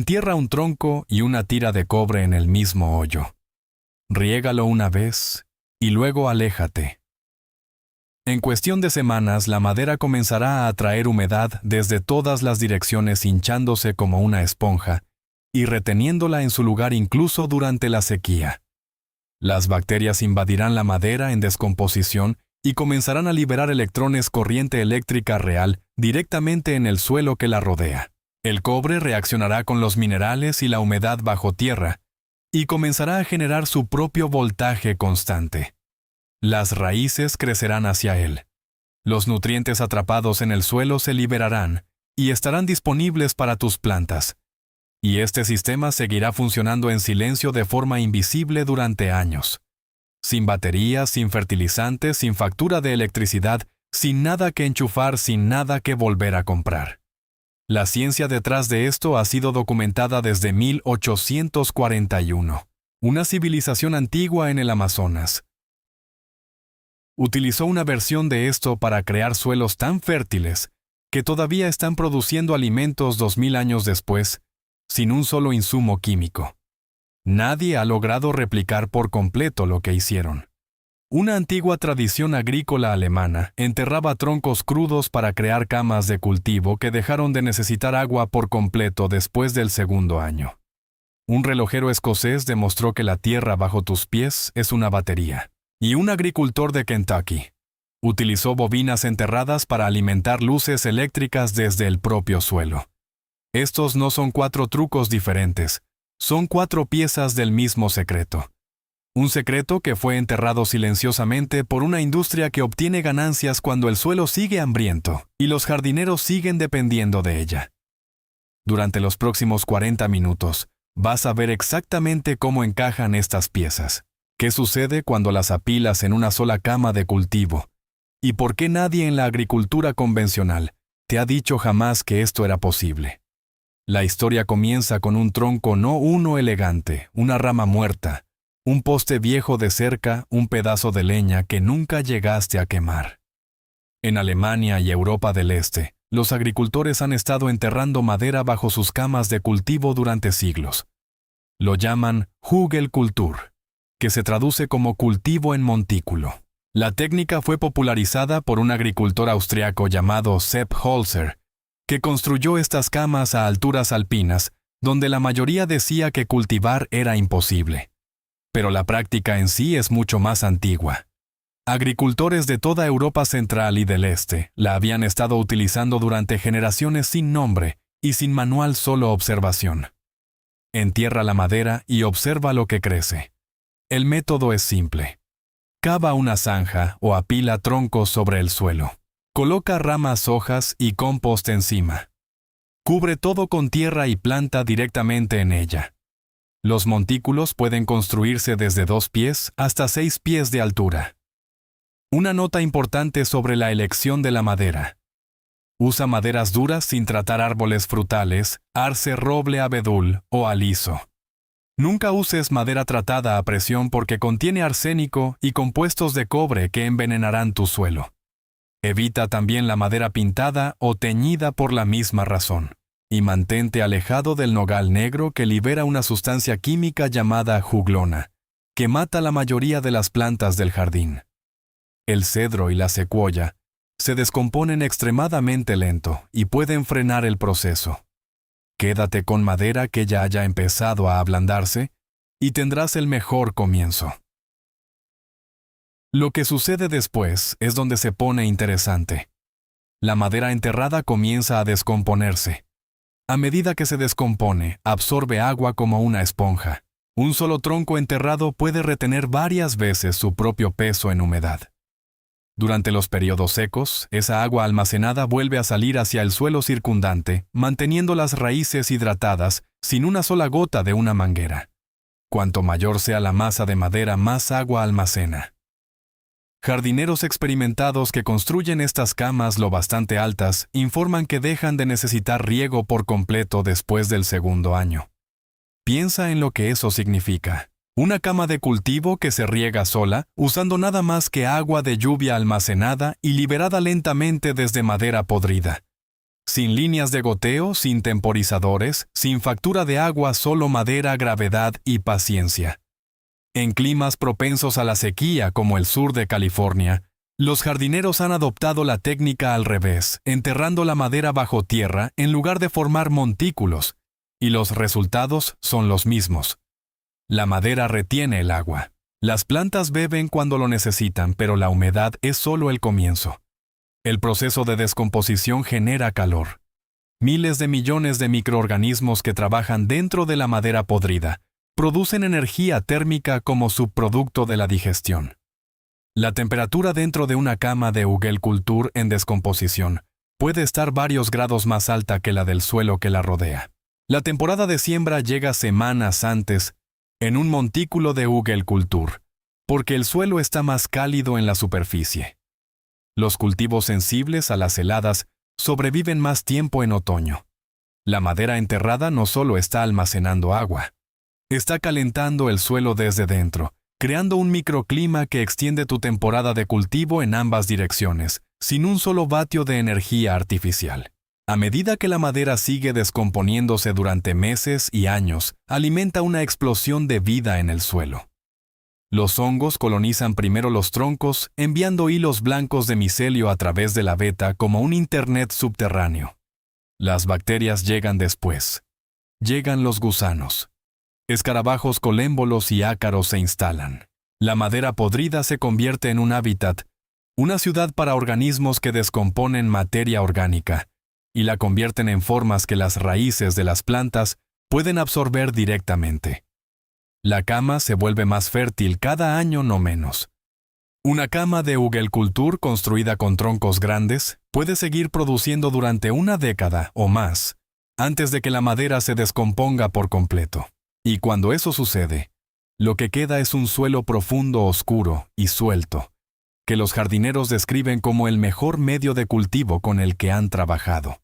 Entierra un tronco y una tira de cobre en el mismo hoyo. Riégalo una vez y luego aléjate. En cuestión de semanas, la madera comenzará a atraer humedad desde todas las direcciones, hinchándose como una esponja y reteniéndola en su lugar incluso durante la sequía. Las bacterias invadirán la madera en descomposición y comenzarán a liberar electrones corriente eléctrica real directamente en el suelo que la rodea. El cobre reaccionará con los minerales y la humedad bajo tierra y comenzará a generar su propio voltaje constante. Las raíces crecerán hacia él. Los nutrientes atrapados en el suelo se liberarán y estarán disponibles para tus plantas. Y este sistema seguirá funcionando en silencio de forma invisible durante años. Sin baterías, sin fertilizantes, sin factura de electricidad, sin nada que enchufar, sin nada que volver a comprar. La ciencia detrás de esto ha sido documentada desde 1841. Una civilización antigua en el Amazonas utilizó una versión de esto para crear suelos tan fértiles que todavía están produciendo alimentos 2000 años después, sin un solo insumo químico. Nadie ha logrado replicar por completo lo que hicieron. Una antigua tradición agrícola alemana enterraba troncos crudos para crear camas de cultivo que dejaron de necesitar agua por completo después del segundo año. Un relojero escocés demostró que la tierra bajo tus pies es una batería. Y un agricultor de Kentucky utilizó bobinas enterradas para alimentar luces eléctricas desde el propio suelo. Estos no son 4 trucos diferentes, son 4 piezas del mismo secreto. Un secreto que fue enterrado silenciosamente por una industria que obtiene ganancias cuando el suelo sigue hambriento y los jardineros siguen dependiendo de ella. Durante los próximos 40 minutos, vas a ver exactamente cómo encajan estas piezas. ¿Qué sucede cuando las apilas en una sola cama de cultivo? ¿Y por qué nadie en la agricultura convencional te ha dicho jamás que esto era posible? La historia comienza con un tronco no uno elegante, una rama muerta, un poste viejo de cerca, un pedazo de leña que nunca llegaste a quemar. En Alemania y Europa del Este, los agricultores han estado enterrando madera bajo sus camas de cultivo durante siglos. Lo llaman Hügelkultur, que se traduce como cultivo en montículo. La técnica fue popularizada por un agricultor austriaco llamado Sepp Holzer, que construyó estas camas a alturas alpinas, donde la mayoría decía que cultivar era imposible. Pero la práctica en sí es mucho más antigua. Agricultores de toda Europa Central y del Este la habían estado utilizando durante generaciones sin nombre y sin manual, solo observación. Entierra la madera y observa lo que crece. El método es simple. Cava una zanja o apila troncos sobre el suelo. Coloca ramas, hojas y compost encima. Cubre todo con tierra y planta directamente en ella. Los montículos pueden construirse desde 2 pies hasta 6 pies de altura. Una nota importante sobre la elección de la madera. Usa maderas duras sin tratar árboles frutales, arce, roble, abedul o aliso. Nunca uses madera tratada a presión porque contiene arsénico y compuestos de cobre que envenenarán tu suelo. Evita también la madera pintada o teñida por la misma razón. Y mantente alejado del nogal negro, que libera una sustancia química llamada juglona, que mata la mayoría de las plantas del jardín. El cedro y la secuoya se descomponen extremadamente lento y pueden frenar el proceso. Quédate con madera que ya haya empezado a ablandarse y tendrás el mejor comienzo. Lo que sucede después es donde se pone interesante. La madera enterrada comienza a descomponerse. A medida que se descompone, absorbe agua como una esponja. Un solo tronco enterrado puede retener varias veces su propio peso en humedad. Durante los periodos secos, esa agua almacenada vuelve a salir hacia el suelo circundante, manteniendo las raíces hidratadas sin una sola gota de una manguera. Cuanto mayor sea la masa de madera, más agua almacena. Jardineros experimentados que construyen estas camas lo bastante altas informan que dejan de necesitar riego por completo después del segundo año. Piensa en lo que eso significa. Una cama de cultivo que se riega sola, usando nada más que agua de lluvia almacenada y liberada lentamente desde madera podrida. Sin líneas de goteo, sin temporizadores, sin factura de agua, solo madera, gravedad y paciencia. En climas propensos a la sequía como el sur de California, los jardineros han adoptado la técnica al revés, enterrando la madera bajo tierra en lugar de formar montículos, y los resultados son los mismos. La madera retiene el agua. Las plantas beben cuando lo necesitan, pero la humedad es solo el comienzo. El proceso de descomposición genera calor. Miles de millones de microorganismos que trabajan dentro de la madera podrida producen energía térmica como subproducto de la digestión. La temperatura dentro de una cama de Hugelkultur en descomposición puede estar varios grados más alta que la del suelo que la rodea. La temporada de siembra llega semanas antes en un montículo de Hugelkultur, porque el suelo está más cálido en la superficie. Los cultivos sensibles a las heladas sobreviven más tiempo en otoño. La madera enterrada no solo está almacenando agua, está calentando el suelo desde dentro, creando un microclima que extiende tu temporada de cultivo en ambas direcciones, sin un solo vatio de energía artificial. A medida que la madera sigue descomponiéndose durante meses y años, alimenta una explosión de vida en el suelo. Los hongos colonizan primero los troncos, enviando hilos blancos de micelio a través de la veta como un internet subterráneo. Las bacterias llegan después. Llegan los gusanos. Escarabajos colémbolos y ácaros se instalan. La madera podrida se convierte en un hábitat, una ciudad para organismos que descomponen materia orgánica, y la convierten en formas que las raíces de las plantas pueden absorber directamente. La cama se vuelve más fértil cada año, no menos. Una cama de Hugelkultur construida con troncos grandes puede seguir produciendo durante una década o más, antes de que la madera se descomponga por completo. Y cuando eso sucede, lo que queda es un suelo profundo, oscuro y suelto, que los jardineros describen como el mejor medio de cultivo con el que han trabajado.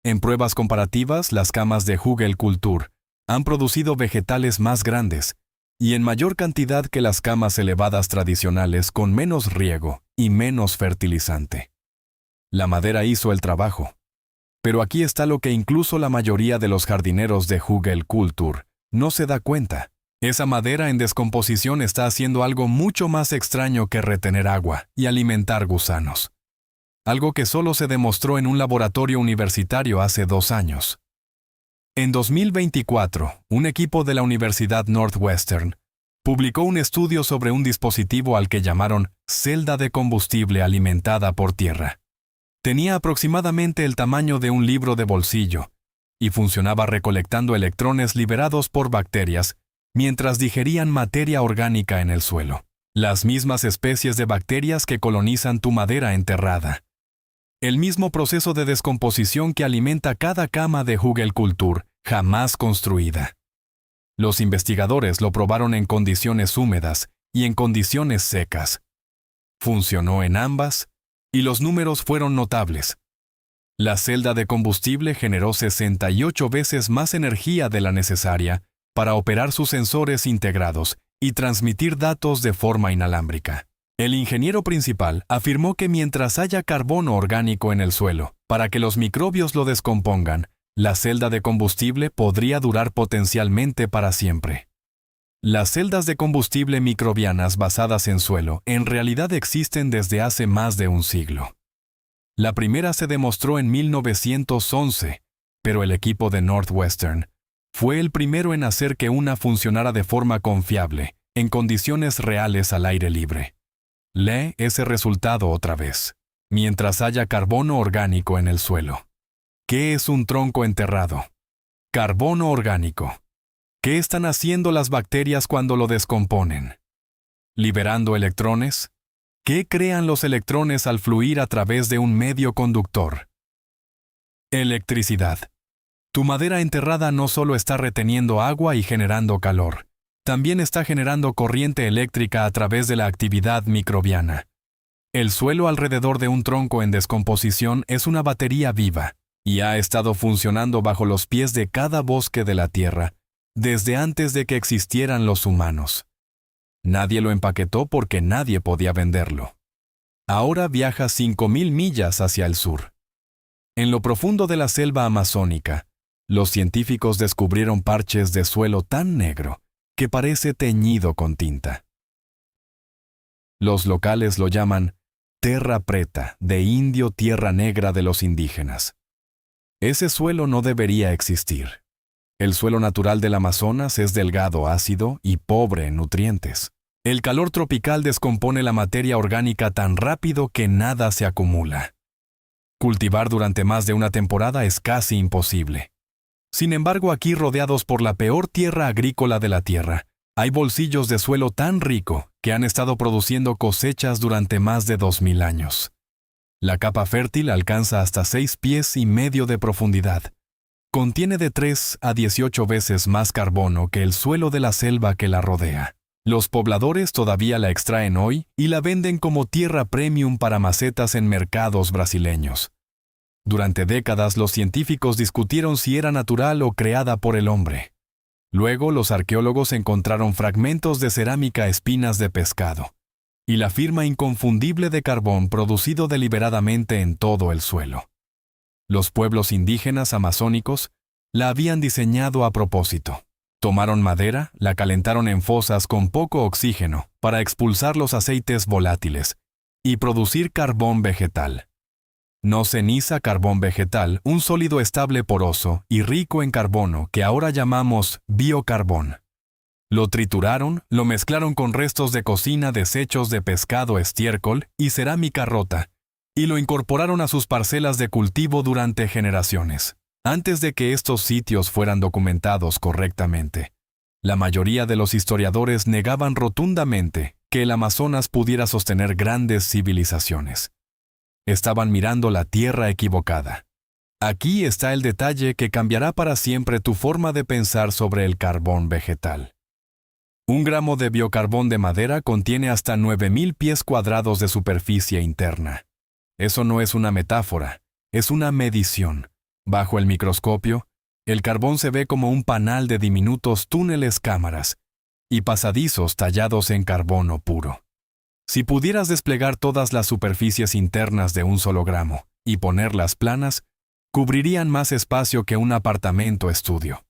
En pruebas comparativas, las camas de Hugelkultur han producido vegetales más grandes y en mayor cantidad que las camas elevadas tradicionales con menos riego y menos fertilizante. La madera hizo el trabajo. Pero aquí está lo que incluso la mayoría de los jardineros de Hugelkultur no se da cuenta. Esa madera en descomposición está haciendo algo mucho más extraño que retener agua y alimentar gusanos. Algo que solo se demostró en un laboratorio universitario hace 2 años. En 2024, un equipo de la Universidad Northwestern publicó un estudio sobre un dispositivo al que llamaron celda de combustible alimentada por tierra. Tenía aproximadamente el tamaño de un libro de bolsillo y funcionaba recolectando electrones liberados por bacterias mientras digerían materia orgánica en el suelo. Las mismas especies de bacterias que colonizan tu madera enterrada. El mismo proceso de descomposición que alimenta cada cama de Hugelkultur jamás construida. Los investigadores lo probaron en condiciones húmedas y en condiciones secas. Funcionó en ambas, y los números fueron notables. La celda de combustible generó 68 veces más energía de la necesaria para operar sus sensores integrados y transmitir datos de forma inalámbrica. El ingeniero principal afirmó que mientras haya carbono orgánico en el suelo, para que los microbios lo descompongan, la celda de combustible podría durar potencialmente para siempre. Las celdas de combustible microbianas basadas en suelo en realidad existen desde hace más de un siglo. La primera se demostró en 1911, pero el equipo de Northwestern fue el primero en hacer que una funcionara de forma confiable, en condiciones reales al aire libre. Lee ese resultado otra vez. Mientras haya carbono orgánico en el suelo. ¿Qué es un tronco enterrado? Carbono orgánico. ¿Qué están haciendo las bacterias cuando lo descomponen? ¿Liberando electrones? ¿Qué crean los electrones al fluir a través de un medio conductor? Electricidad. Tu madera enterrada no solo está reteniendo agua y generando calor, también está generando corriente eléctrica a través de la actividad microbiana. El suelo alrededor de un tronco en descomposición es una batería viva, y ha estado funcionando bajo los pies de cada bosque de la Tierra, desde antes de que existieran los humanos. Nadie lo empaquetó porque nadie podía venderlo. Ahora viaja 5.000 millas hacia el sur. En lo profundo de la selva amazónica, los científicos descubrieron parches de suelo tan negro que parece teñido con tinta. Los locales lo llaman terra preta, de indio tierra negra de los indígenas. Ese suelo no debería existir. El suelo natural del Amazonas es delgado, ácido y pobre en nutrientes. El calor tropical descompone la materia orgánica tan rápido que nada se acumula. Cultivar durante más de una temporada es casi imposible. Sin embargo, aquí, rodeados por la peor tierra agrícola de la Tierra, hay bolsillos de suelo tan rico que han estado produciendo cosechas durante más de 2000 años. La capa fértil alcanza hasta 6,5 pies de profundidad. Contiene de 3 a 18 veces más carbono que el suelo de la selva que la rodea. Los pobladores todavía la extraen hoy y la venden como tierra premium para macetas en mercados brasileños. Durante décadas los científicos discutieron si era natural o creada por el hombre. Luego los arqueólogos encontraron fragmentos de cerámica espinas de pescado y la firma inconfundible de carbón producido deliberadamente en todo el suelo. Los pueblos indígenas amazónicos la habían diseñado a propósito. Tomaron madera, la calentaron en fosas con poco oxígeno para expulsar los aceites volátiles y producir carbón vegetal. No ceniza, carbón vegetal, un sólido estable poroso y rico en carbono que ahora llamamos biocarbón. Lo trituraron, lo mezclaron con restos de cocina, desechos de pescado, estiércol y cerámica rota, y lo incorporaron a sus parcelas de cultivo durante generaciones. Antes de que estos sitios fueran documentados correctamente, la mayoría de los historiadores negaban rotundamente que el Amazonas pudiera sostener grandes civilizaciones. Estaban mirando la tierra equivocada. Aquí está el detalle que cambiará para siempre tu forma de pensar sobre el carbón vegetal. 1 gramo de biocarbón de madera contiene hasta 9000 pies cuadrados de superficie interna. Eso no es una metáfora, es una medición. Bajo el microscopio, el carbón se ve como un panal de diminutos túneles cámaras y pasadizos tallados en carbono puro. Si pudieras desplegar todas las superficies internas de un solo gramo y ponerlas planas, cubrirían más espacio que un apartamento estudio.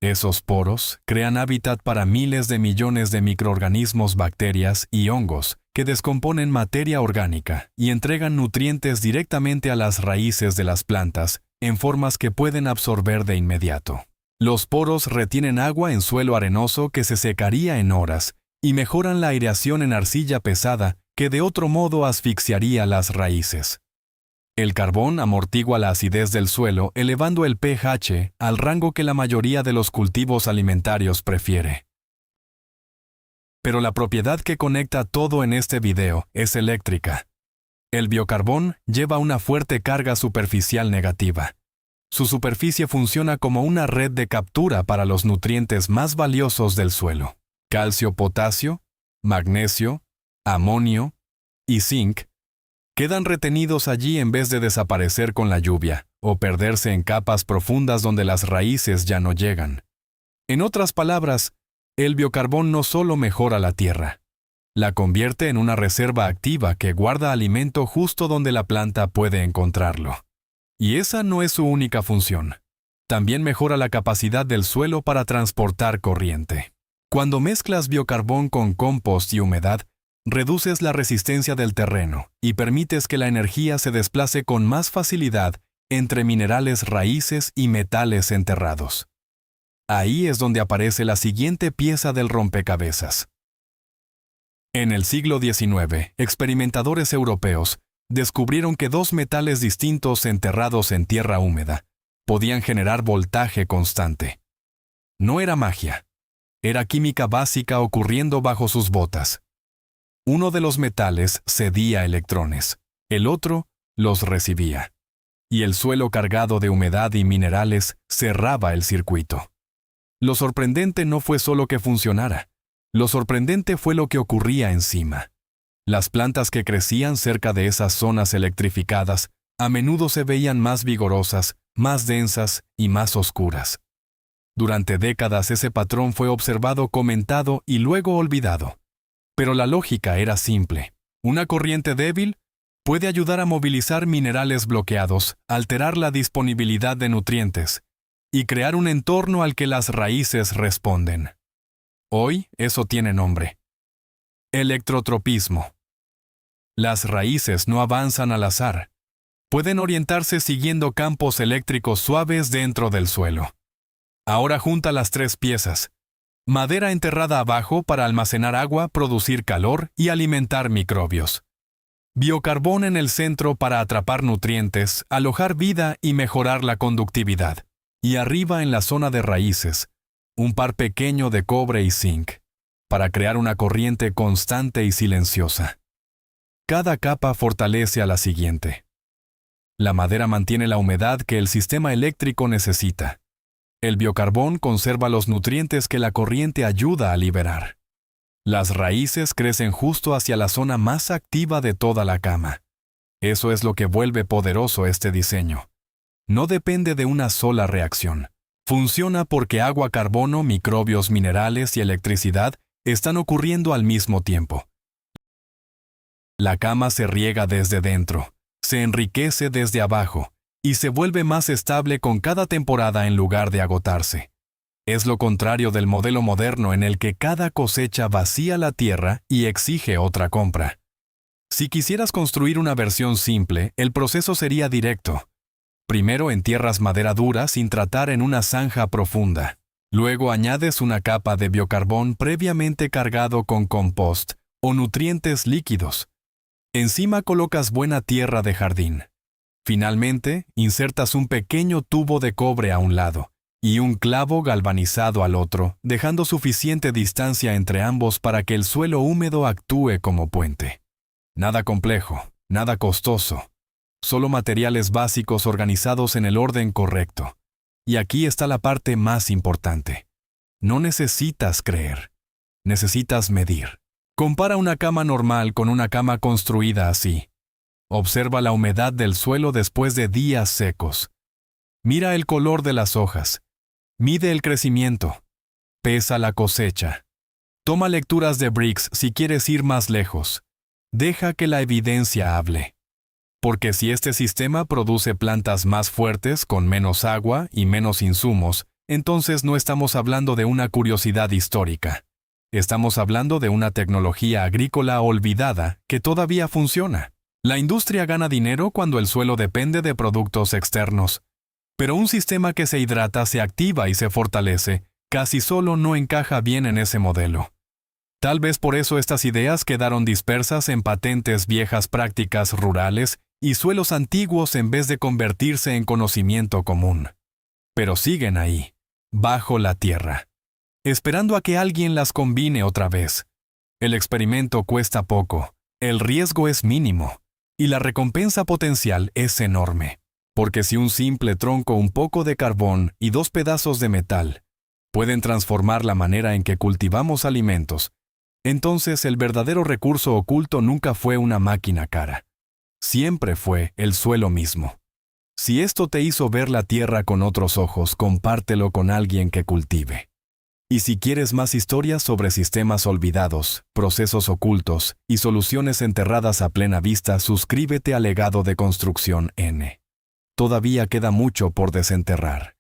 Esos poros crean hábitat para miles de millones de microorganismos, bacterias y hongos que descomponen materia orgánica y entregan nutrientes directamente a las raíces de las plantas en formas que pueden absorber de inmediato. Los poros retienen agua en suelo arenoso que se secaría en horas y mejoran la aireación en arcilla pesada que de otro modo asfixiaría las raíces. El carbón amortigua la acidez del suelo, elevando el pH al rango que la mayoría de los cultivos alimentarios prefiere. Pero la propiedad que conecta todo en este video es eléctrica. El biocarbón lleva una fuerte carga superficial negativa. Su superficie funciona como una red de captura para los nutrientes más valiosos del suelo. Calcio, potasio, magnesio, amonio y zinc quedan retenidos allí en vez de desaparecer con la lluvia o perderse en capas profundas donde las raíces ya no llegan. En otras palabras, el biocarbón no solo mejora la tierra, la convierte en una reserva activa que guarda alimento justo donde la planta puede encontrarlo. Y esa no es su única función. También mejora la capacidad del suelo para transportar corriente. Cuando mezclas biocarbón con compost y humedad, reduces la resistencia del terreno y permites que la energía se desplace con más facilidad entre minerales raíces y metales enterrados. Ahí es donde aparece la siguiente pieza del rompecabezas. En el siglo XIX, experimentadores europeos descubrieron que 2 metales distintos enterrados en tierra húmeda podían generar voltaje constante. No era magia. Era química básica ocurriendo bajo sus botas. Uno de los metales cedía electrones, el otro los recibía. Y el suelo cargado de humedad y minerales cerraba el circuito. Lo sorprendente no fue solo que funcionara. Lo sorprendente fue lo que ocurría encima. Las plantas que crecían cerca de esas zonas electrificadas a menudo se veían más vigorosas, más densas y más oscuras. Durante décadas ese patrón fue observado, comentado y luego olvidado. Pero la lógica era simple. Una corriente débil, Puede ayudar a movilizar minerales bloqueados, alterar la disponibilidad de nutrientes y crear un entorno al que las raíces responden. Hoy eso tiene nombre: electrotropismo. Las raíces no avanzan al azar. Pueden orientarse siguiendo campos eléctricos suaves dentro del suelo. Ahora junta las tres piezas: madera enterrada abajo para almacenar agua, producir calor y alimentar microbios. Biocarbón en el centro para atrapar nutrientes, alojar vida y mejorar la conductividad. Y arriba en la zona de raíces, un par pequeño de cobre y zinc, para crear una corriente constante y silenciosa. Cada capa fortalece a la siguiente. La madera mantiene la humedad que el sistema eléctrico necesita. El biocarbón conserva los nutrientes que la corriente ayuda a liberar. Las raíces crecen justo hacia la zona más activa de toda la cama. Eso es lo que vuelve poderoso este diseño. No depende de una sola reacción. Funciona porque agua, carbono, microbios, minerales y electricidad están ocurriendo al mismo tiempo. La cama se riega desde dentro, se enriquece desde abajo y se vuelve más estable con cada temporada en lugar de agotarse. Es lo contrario del modelo moderno en el que cada cosecha vacía la tierra y exige otra compra. Si quisieras construir una versión simple, el proceso sería directo. Primero entierras madera dura sin tratar en una zanja profunda. Luego añades una capa de biocarbón previamente cargado con compost o nutrientes líquidos. Encima colocas buena tierra de jardín. Finalmente, insertas un pequeño tubo de cobre a un lado y un clavo galvanizado al otro, dejando suficiente distancia entre ambos para que el suelo húmedo actúe como puente. Nada complejo, nada costoso. Solo materiales básicos organizados en el orden correcto. Y aquí está la parte más importante. No necesitas creer. Necesitas medir. Compara una cama normal con una cama construida así. Observa la humedad del suelo después de días secos. Mira el color de las hojas. Mide el crecimiento. Pesa la cosecha. Toma lecturas de Briggs si quieres ir más lejos. Deja que la evidencia hable. Porque si este sistema produce plantas más fuertes con menos agua y menos insumos, entonces no estamos hablando de una curiosidad histórica. Estamos hablando de una tecnología agrícola olvidada que todavía funciona. La industria gana dinero cuando el suelo depende de productos externos. Pero un sistema que se hidrata, se activa y se fortalece, casi solo no encaja bien en ese modelo. Tal vez por eso estas ideas quedaron dispersas en patentes viejas, prácticas rurales y suelos antiguos en vez de convertirse en conocimiento común. Pero siguen ahí, bajo la tierra, esperando a que alguien las combine otra vez. El experimento cuesta poco, el riesgo es mínimo, y la recompensa potencial es enorme. Porque si un simple tronco, un poco de carbón y 2 pedazos de metal pueden transformar la manera en que cultivamos alimentos, entonces el verdadero recurso oculto nunca fue una máquina cara. Siempre fue el suelo mismo. Si esto te hizo ver la tierra con otros ojos, compártelo con alguien que cultive. Y si quieres más historias sobre sistemas olvidados, procesos ocultos y soluciones enterradas a plena vista, suscríbete a Legado de Construcción N. Todavía queda mucho por desenterrar.